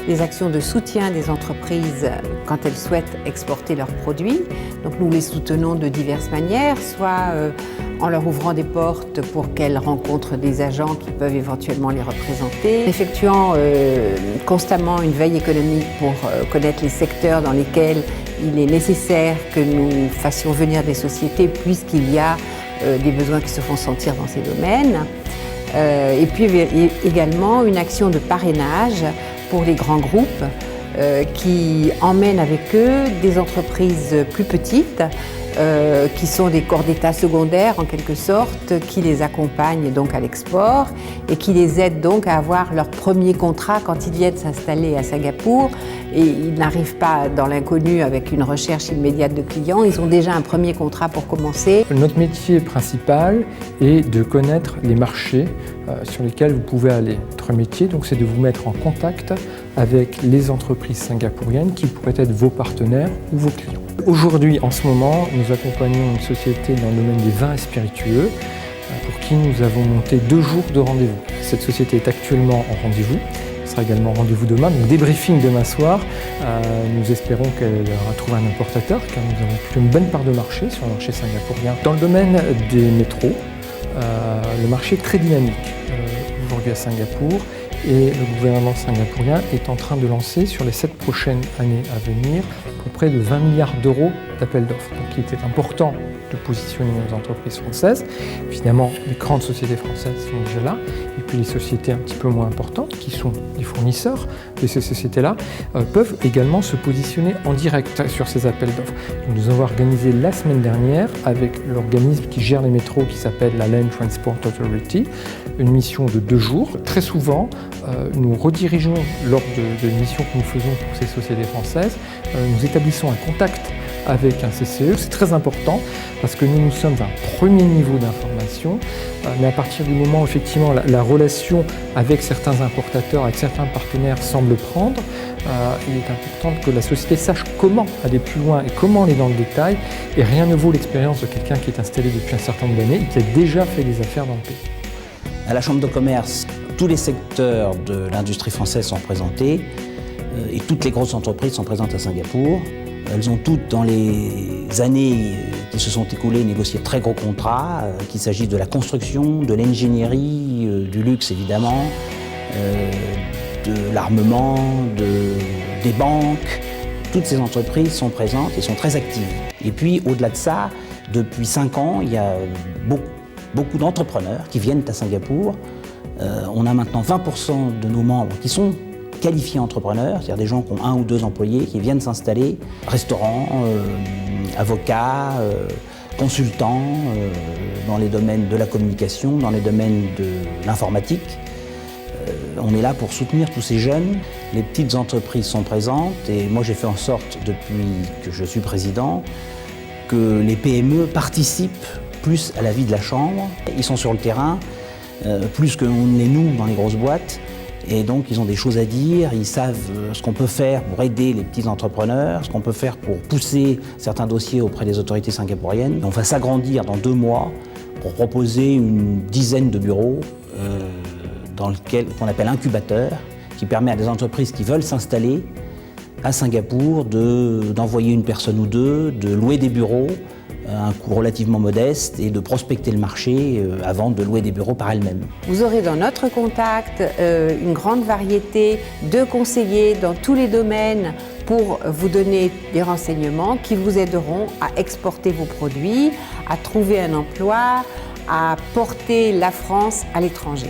des actions de soutien des entreprises quand elles souhaitent exporter leurs produits. Donc nous les soutenons de diverses manières, soit en leur ouvrant des portes pour qu'elles rencontrent des agents qui peuvent éventuellement les représenter, effectuant constamment une veille économique pour connaître les secteurs dans lesquels il est nécessaire que nous fassions venir des sociétés puisqu'il y a des besoins qui se font sentir dans ces domaines. Et puis également une action de parrainage pour les grands groupes qui emmènent avec eux des entreprises plus petites qui sont des corps d'État secondaires en quelque sorte, qui les accompagnent donc à l'export et qui les aident donc à avoir leur premier contrat quand ils viennent s'installer à Singapour. Et ils n'arrivent pas dans l'inconnu avec une recherche immédiate de clients, ils ont déjà un premier contrat pour commencer. Notre métier principal est de connaître les marchés sur lesquels vous pouvez aller. Notre métier, donc, c'est de vous mettre en contact avec les entreprises singapouriennes qui pourraient être vos partenaires ou vos clients. Aujourd'hui, en ce moment, nous accompagnons une société dans le domaine des vins et spiritueux pour qui nous avons monté 2 jours de rendez-vous. Cette société est actuellement en rendez-vous. Ce sera également rendez-vous demain, donc débriefing demain soir. Nous espérons qu'elle aura trouvé un importateur car nous avons plutôt une bonne part de marché sur le marché singapourien. Dans le domaine des métros, le marché est très dynamique aujourd'hui à Singapour et le gouvernement singapourien est en train de lancer sur les 7 prochaines années à venir près de 20 milliards d'euros d'appels d'offres. Donc il était important de positionner nos entreprises françaises. Évidemment, les grandes sociétés françaises sont déjà là, et puis les sociétés un petit peu moins importantes, qui sont les fournisseurs de ces sociétés-là, peuvent également se positionner en direct sur ces appels d'offres. Donc, nous avons organisé la semaine dernière, avec l'organisme qui gère les métros, qui s'appelle la Land Transport Authority, une mission de 2 jours. Très souvent, nous redirigeons, lors de missions que nous faisons pour ces sociétés françaises, nous établissons un contact avec un CCE. C'est très important parce que nous sommes à un premier niveau d'information, mais à partir du moment où effectivement la relation avec certains importateurs, avec certains partenaires semble prendre, il est important que la société sache comment aller plus loin et comment aller dans le détail, et rien ne vaut l'expérience de quelqu'un qui est installé depuis un certain nombre d'années et qui a déjà fait des affaires dans le pays. À la Chambre de commerce, tous les secteurs de l'industrie française sont représentés et toutes les grosses entreprises sont présentes à Singapour. Elles ont toutes, dans les années qui se sont écoulées, négocié de très gros contrats, qu'il s'agisse de la construction, de l'ingénierie, du luxe évidemment, de l'armement, des banques. Toutes ces entreprises sont présentes et sont très actives. Et puis, au-delà de ça, depuis 5 ans, il y a beaucoup d'entrepreneurs qui viennent à Singapour. On a maintenant 20% de nos membres qui sont qualifiés entrepreneurs, c'est-à-dire des gens qui ont 1 ou 2 employés, qui viennent s'installer, restaurants, avocats, consultants, dans les domaines de la communication, dans les domaines de l'informatique. On est là pour soutenir tous ces jeunes. Les petites entreprises sont présentes et moi j'ai fait en sorte, depuis que je suis président, que les PME participent plus à la vie de la Chambre. Ils sont sur le terrain, plus que nous dans les grosses boîtes. Et donc, ils ont des choses à dire, ils savent ce qu'on peut faire pour aider les petits entrepreneurs, ce qu'on peut faire pour pousser certains dossiers auprès des autorités singapouriennes. On va s'agrandir dans 2 mois pour proposer une dizaine de bureaux qu'on appelle incubateurs, qui permet à des entreprises qui veulent s'installer à Singapour d'envoyer une personne ou 2, de louer des bureaux à un coût relativement modeste et de prospecter le marché avant de louer des bureaux par elles-mêmes. Vous aurez dans notre contact une grande variété de conseillers dans tous les domaines pour vous donner des renseignements qui vous aideront à exporter vos produits, à trouver un emploi, à porter la France à l'étranger.